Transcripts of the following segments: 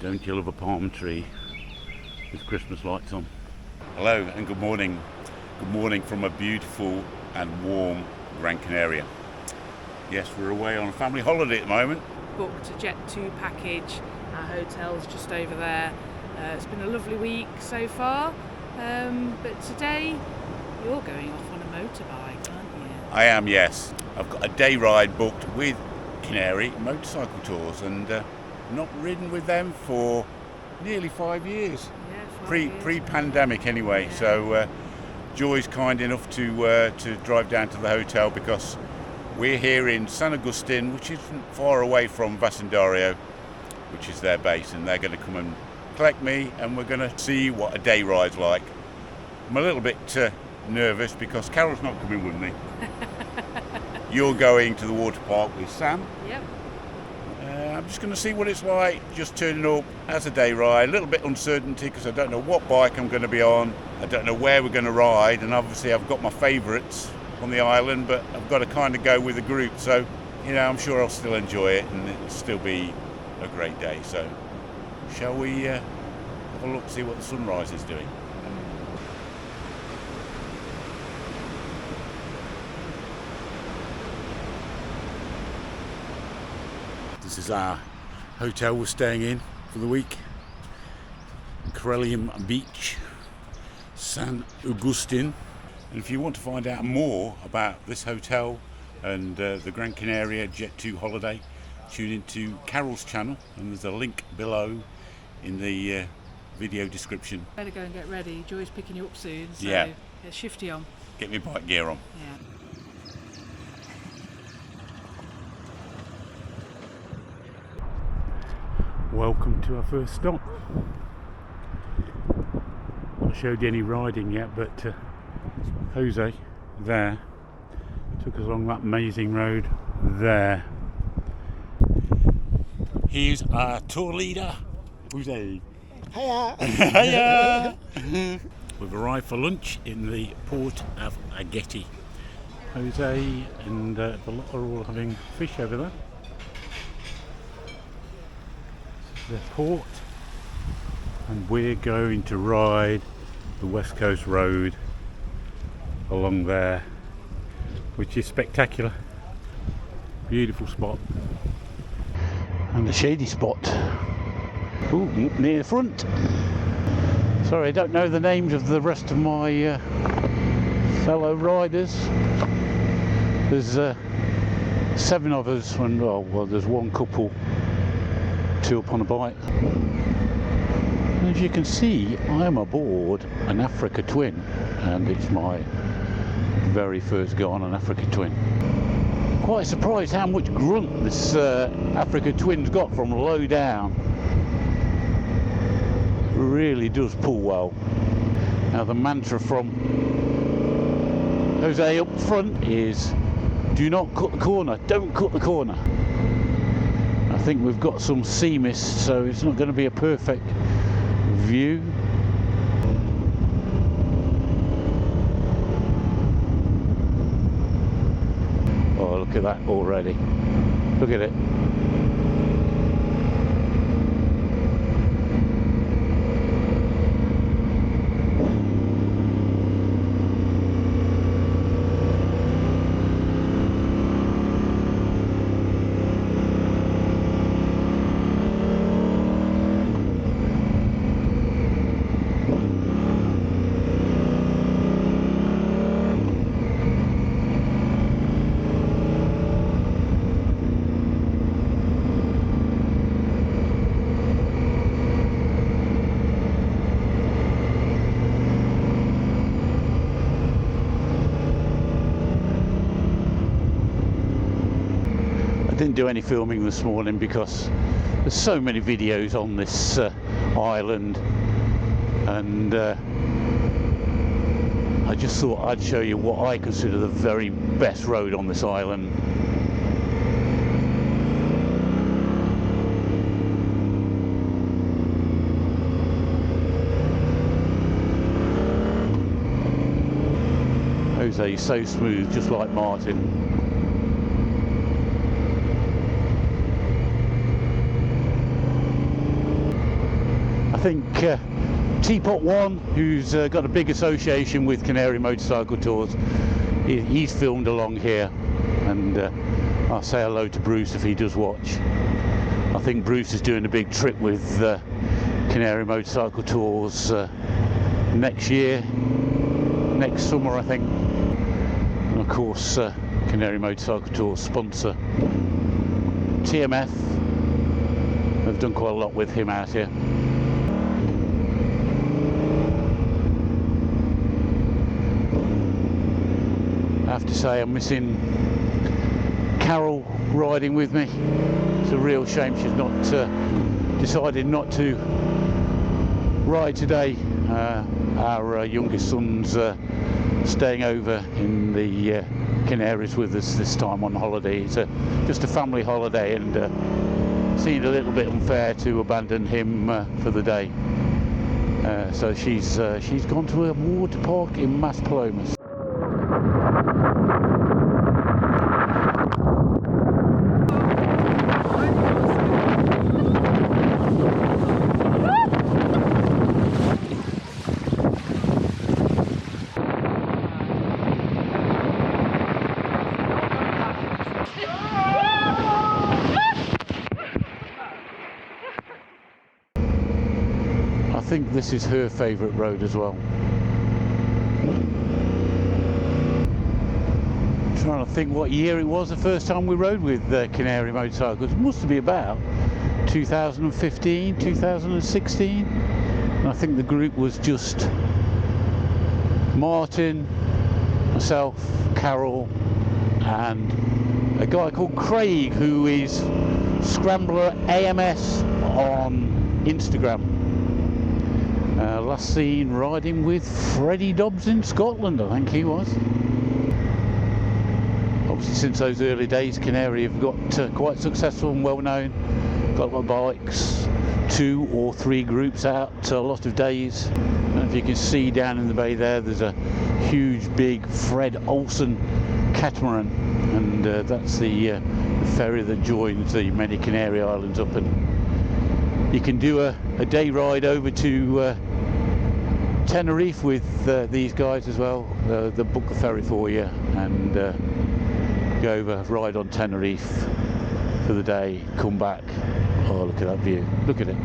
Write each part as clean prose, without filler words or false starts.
Don't you love a palm tree with Christmas lights on? Hello and good morning. Good morning from a beautiful and warm Gran Canaria. Yes, we're away on a family holiday at the moment. Booked a Jet2 package. Our hotel's just over there. It's been a lovely week so far, but today you're going off on a motorbike, aren't you? I am, yes. I've got a day ride booked with Canary Motorcycle Tours, and not ridden with them for nearly 5 years. Yeah, Pre-pandemic anyway. Yeah. So Joy's kind enough to drive down to the hotel because we're here in San Agustín, which isn't far away from Vecindario, which is their base, and they're going to come and collect me, and we're going to see what a day ride's like. I'm a little bit nervous because Carol's not coming with me. You're going to the water park with Sam. Yep. I'm just going to see what it's like, just turning up as a day ride. A little bit uncertainty because I don't know what bike I'm going to be on. I don't know where we're going to ride, and obviously I've got my favourites on the island, but I've got to kind of go with a group. So, I'm sure I'll still enjoy it, and it'll still be a great day. So, shall we have a look, see what the sunrise is doing? This is our hotel we're staying in for the week. Corallium Beach, San Agustín. And if you want to find out more about this hotel and the Gran Canaria Jet2 holiday, tune into Carol's channel, and there's a link below in the video description. Better go and get ready. Joy's picking you up soon, so yeah, get shifty on. Get my bike gear on. Yeah. Welcome to our first stop. Not showed you any riding yet, but Jose there took us along that amazing road there. Here's our tour leader, Jose. Hiya! Hiya! We've arrived for lunch in the port of Agaete. Jose and the lot are all having fish over there. The port, and we're going to ride the West Coast Road along there, which is spectacular. Beautiful spot, and a shady spot. Ooh, near the front. Sorry, I don't know the names of the rest of my fellow riders. There's 7 of us, and well, there's one couple. 2 up on a bike. As you can see, I am aboard an Africa Twin, and it's my very first go on an Africa Twin. Quite surprised how much grunt this Africa Twin's got from low down. Really does pull well. Now the mantra from Jose up front is, do not cut the corner, don't cut the corner. I think we've got some sea mist, so it's not going to be a perfect view. Oh, look at that already. Look at it. Didn't do any filming this morning because there's so many videos on this island, and I just thought I'd show you what I consider the very best road on this island. Jose is so smooth, just like Martin. think Teapot One, who's got a big association with Canary Motorcycle Tours, he's filmed along here, and I'll say hello to Bruce if he does watch. I think Bruce is doing a big trip with Canary Motorcycle Tours next year, next summer I think. And of course Canary Motorcycle Tours sponsor TMF. I've done quite a lot with him out here. I have to say I'm missing Carol riding with me. It's a real shame she's not decided not to ride today. Our youngest son's staying over in the Canaries with us this time on holiday. It's just a family holiday, and seemed a little bit unfair to abandon him for the day. So she's gone to a water park in Maspalomas. I think this is her favourite road as well. I'm trying to think what year it was the first time we rode with Canary Motorcycles. It must be about 2015, 2016. And I think the group was just Martin, myself, Carol, and a guy called Craig, who is Scrambler AMS on Instagram. Last seen riding with Freddie Dobbs in Scotland, I think he was. Obviously since those early days Canary have got quite successful and well known. Got a lot of bikes, 2 or 3 groups out a lot of days. And if you can see down in the bay there's a huge big Fred Olsen catamaran, and that's the ferry that joins the many Canary Islands up, and you can do a day ride over to Tenerife with these guys as well. They'll book the ferry for you and go over, ride on Tenerife for the day, come back. Oh, look at that view, look at it.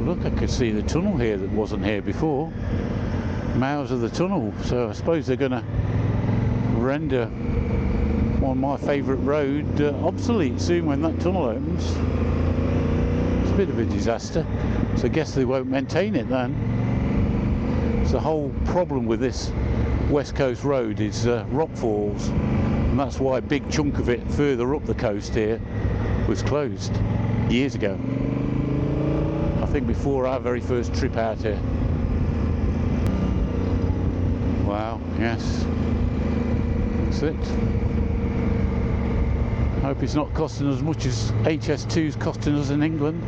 Look, I could see the tunnel here that wasn't here before. Mouths of the tunnel, so I suppose they're going to render one of my favourite road obsolete soon when that tunnel opens. It's a bit of a disaster, so I guess they won't maintain it then. So the whole problem with this West Coast road is rockfalls, and that's why a big chunk of it further up the coast here was closed years ago. I think before our very first trip out here. Wow, yes, that's it. Hope it's not costing as much as HS2's costing us in England.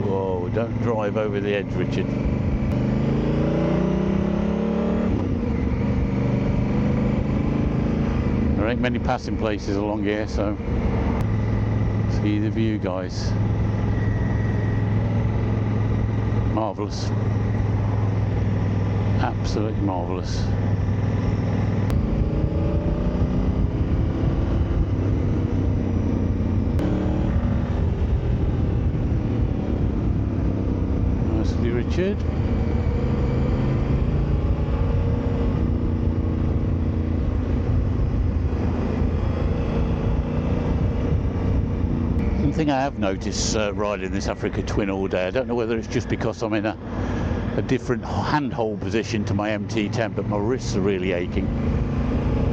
Whoa, don't drive over the edge, Richard. There ain't many passing places along here, so see the view, guys. Marvellous. Absolutely marvellous. Nicely, Richard. One thing I have noticed riding this Africa Twin all day, I don't know whether it's just because I'm in a different handhold position to my MT10, but my wrists are really aching.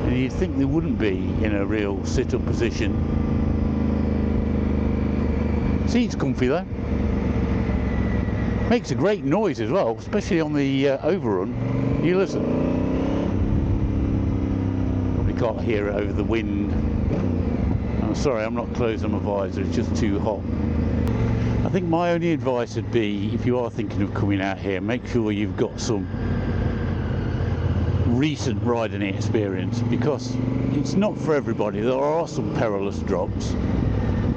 And you'd think they wouldn't be in a real sit-up position. Seat's comfy though. Makes a great noise as well, especially on the overrun. You listen. Probably can't hear it over the wind. I'm sorry, I'm not closing my visor, it's just too hot. I think my only advice would be, if you are thinking of coming out here, make sure you've got some recent riding experience, because it's not for everybody. There are some perilous drops,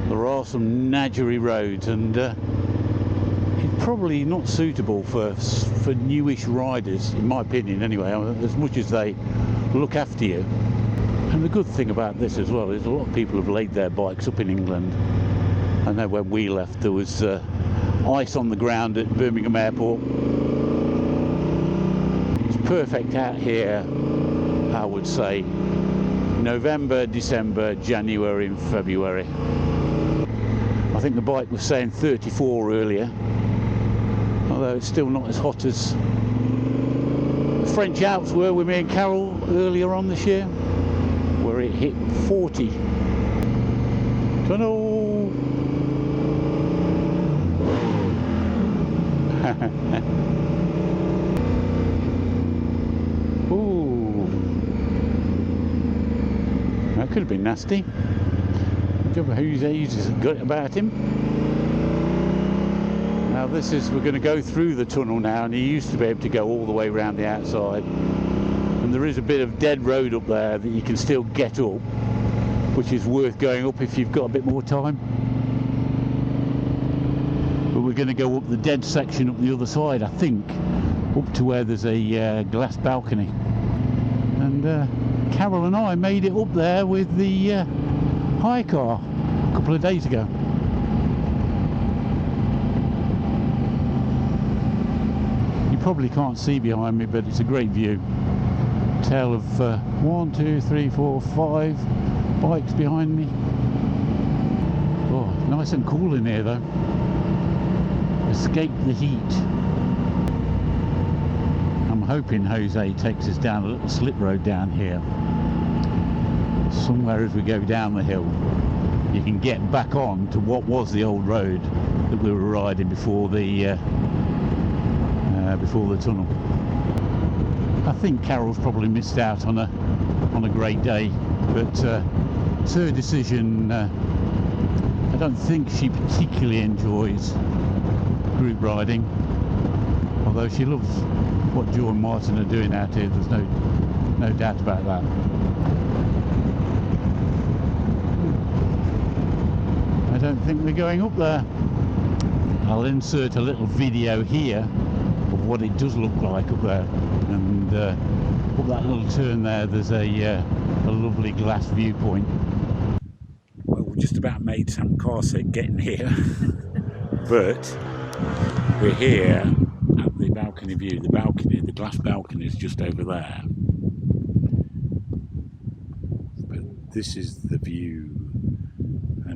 there are some nadgery roads, and it's probably not suitable for newish riders, in my opinion anyway, as much as they look after you. And the good thing about this as well is a lot of people have laid their bikes up in England. I know when we left there was ice on the ground at Birmingham Airport. It's perfect out here, I would say, November, December, January and February. I think the bike was saying 34 earlier, although it's still not as hot as the French Alps were with me and Carol earlier on this year, where it hit 40. Tunnel! Ooh, that could have been nasty. Whose age has got it about him? Now we're going to go through the tunnel now, and you used to be able to go all the way around the outside, and there is a bit of dead road up there that you can still get up, which is worth going up if you've got a bit more time. But we're going to go up the dead section up the other side, I think, up to where there's a glass balcony. And Carol and I made it up there with the hire car a couple of days ago. You probably can't see behind me, but it's a great view. Tale of 1, 2, 3, 4, 5 bikes behind me. Oh, nice and cool in here though. Escape the heat. I'm hoping Jose takes us down a little slip road down here. Somewhere as we go down the hill, you can get back on to what was the old road that we were riding before the tunnel. I think Carol's probably missed out on a great day, but it's her decision. I don't think she particularly enjoys group riding, although she loves what Joe and Martin are doing out here. There's no doubt about that. I don't think we're going up there. I'll insert a little video here of what it does look like up there, and up that little turn there there's a lovely glass viewpoint. Well, we just about made some car sick getting here, but we're here at the balcony view. The glass balcony is just over there, but this is the view.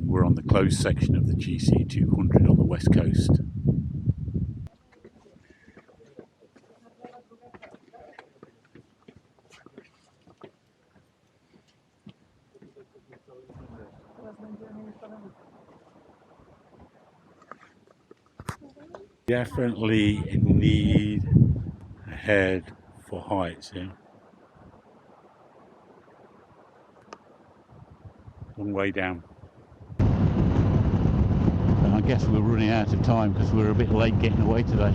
We're on the closed section of the GC200 on the west coast. Definitely need a head for heights here. Long way down. I guess we're running out of time because we're a bit late getting away today.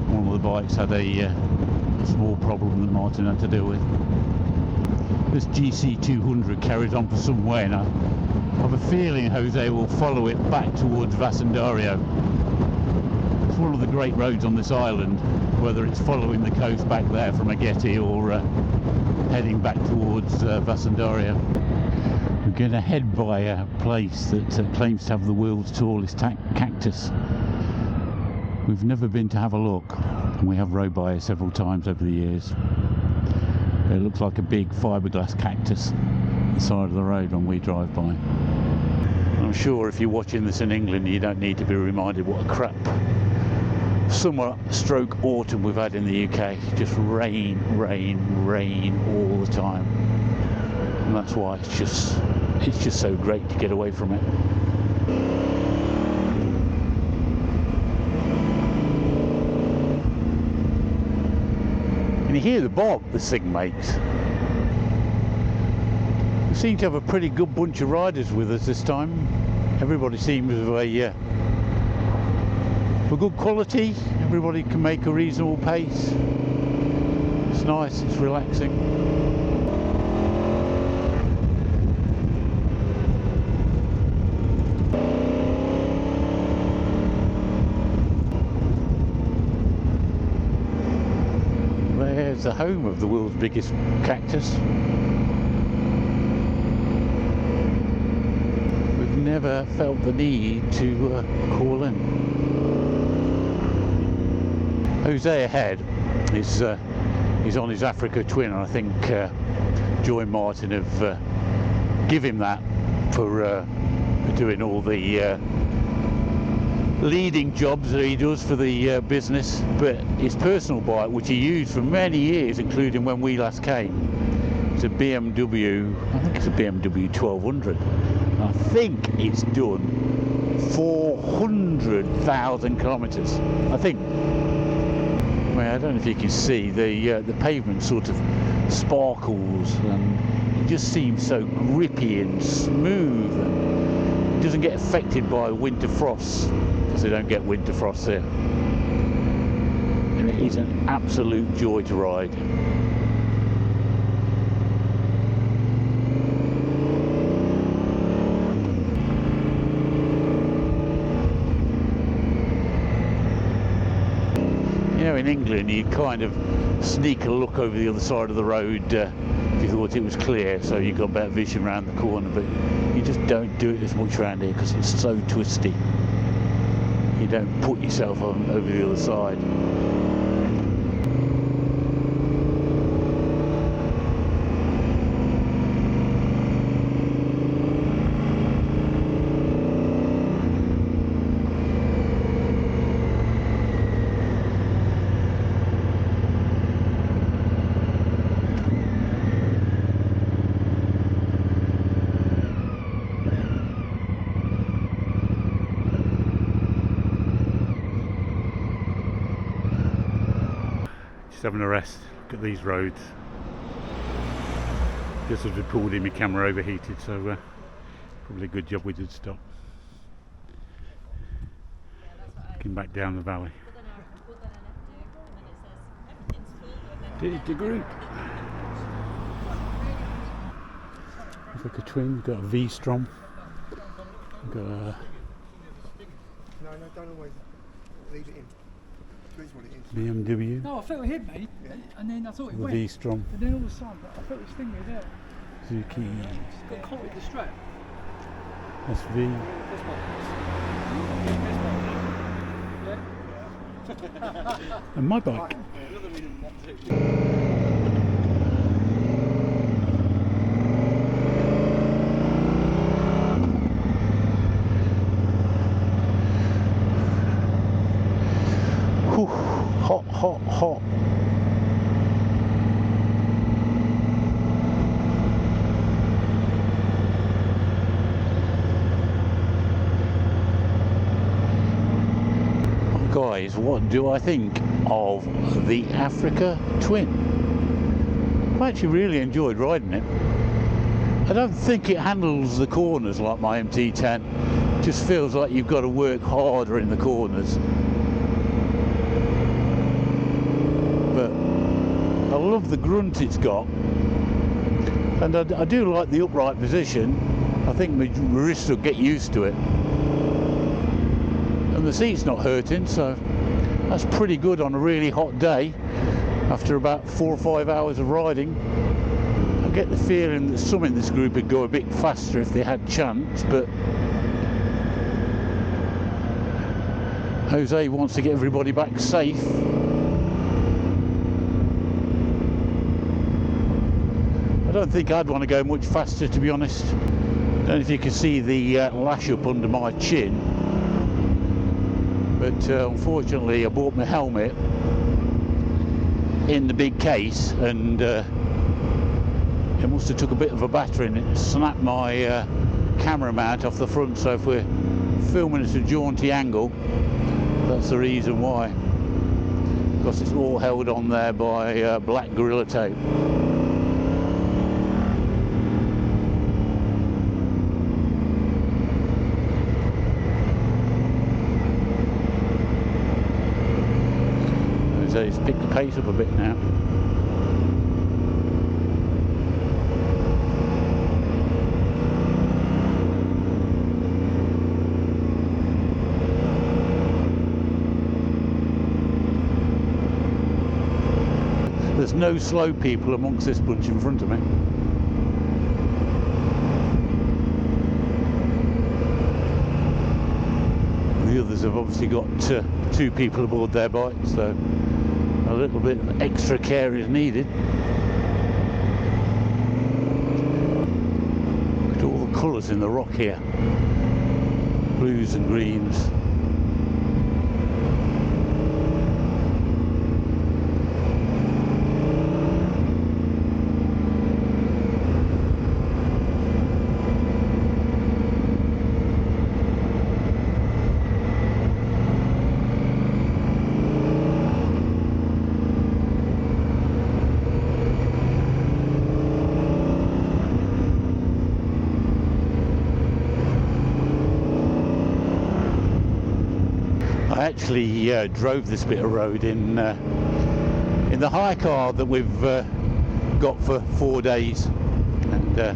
One of the bikes had a small problem that Martin had to deal with. This GC200 carries on for some way, and I have a feeling Jose will follow it back towards Vecindario. It's one of the great roads on this island, whether it's following the coast back there from Agaete or heading back towards Vecindario. We're going to head by a place that claims to have the world's tallest cactus. We've never been to have a look, and we have rode by it several times over the years. It looks like a big fiberglass cactus on the side of the road when we drive by. I'm sure if you're watching this in England, you don't need to be reminded what a crap summer stroke autumn we've had in the UK. Just rain, rain, rain all the time. And that's why it's just so great to get away from it. Can you hear the bob this thing makes? We seem to have a pretty good bunch of riders with us this time. Everybody seems for good quality. Everybody can make a reasonable pace. It's nice, it's relaxing. There's the home of the world's biggest cactus. We've never felt the need to call in. Jose ahead is on his Africa twin, and I think Joy and Martin have give him that for doing all the leading jobs that he does for the business. But his personal bike, which he used for many years, including when we last came, it's a BMW, I think it's a BMW 1200. I think it's done 400,000 kilometres, I think. Well, I don't know if you can see, the pavement sort of sparkles and it just seems so grippy and smooth, and it doesn't get affected by winter frosts, because they don't get winter frosts here. And it is an absolute joy to ride. You know, in England you kind of sneak a look over the other side of the road if you thought it was clear, so you got better vision around the corner, but you just don't do it as much around here because it's so twisty. You don't put yourself on over the other side. Having a rest. Look at these roads. Just as we pulled in, my camera overheated, so probably a good job we did stop. Looking back down the valley. Did the group. Looks like a twin. We've got a V-Strom. We've got a... No, don't always leave it in. BMW. No, I felt it hit me, and then I thought it The went. V-Strom. But then all of a sudden, I felt it sting me there. Suzuki. Got caught with the strap. SV. And my bike. Whew, hot, hot, hot. Guys, what do I think of the Africa Twin? I actually really enjoyed riding it. I don't think it handles the corners like my MT10. It just feels like you've got to work harder in the corners. But I love the grunt it's got, and I do like the upright position. I think my wrists will get used to it. And the seat's not hurting, so that's pretty good on a really hot day after about 4 or 5 hours of riding. I get the feeling that some in this group would go a bit faster if they had chance, but Jose wants to get everybody back safe. I don't think I'd want to go much faster, to be honest. I don't know if you can see the lash up under my chin. But unfortunately I bought my helmet in the big case, and it must have took a bit of a battering. It snapped my camera mount off the front, so if we're filming at a jaunty angle, that's the reason why. Because it's all held on there by black Gorilla Tape. so it's picked the pace up a bit now. There's no slow people amongst this bunch in front of me. The others have obviously got 2 people aboard their bikes, so a little bit of extra care is needed. Look at all the colours in the rock here. Blues and greens. I actually drove this bit of road in the hire car that we've got for 4 days, and the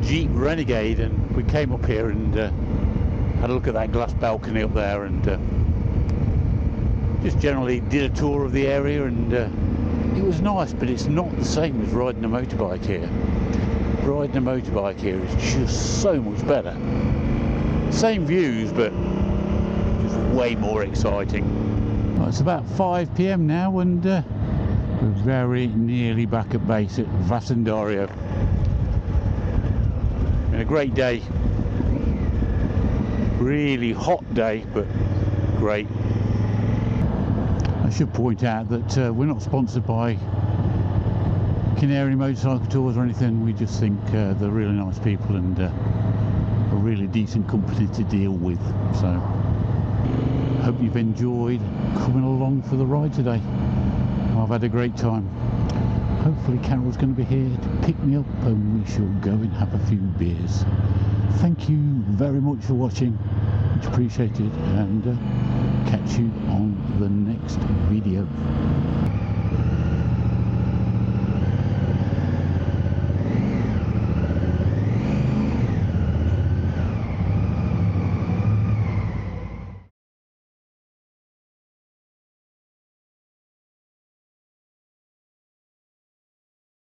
Jeep Renegade, and we came up here and had a look at that glass balcony up there, and just generally did a tour of the area, and it was nice, but it's not the same as riding a motorbike here. Riding a motorbike here is just so much better. Same views, but way more exciting. Well, it's about 5 p.m. now, and we're very nearly back at base at Vecindario. Been a great day. Really hot day, but great. I should point out that we're not sponsored by Canary Motorcycle Tours or anything. We just think they're really nice people and a really decent company to deal with. So hope you've enjoyed coming along for the ride today. I've had a great time. Hopefully Carol's going to be here to pick me up and we shall go and have a few beers. Thank you very much for watching, much appreciated, and catch you on the next video.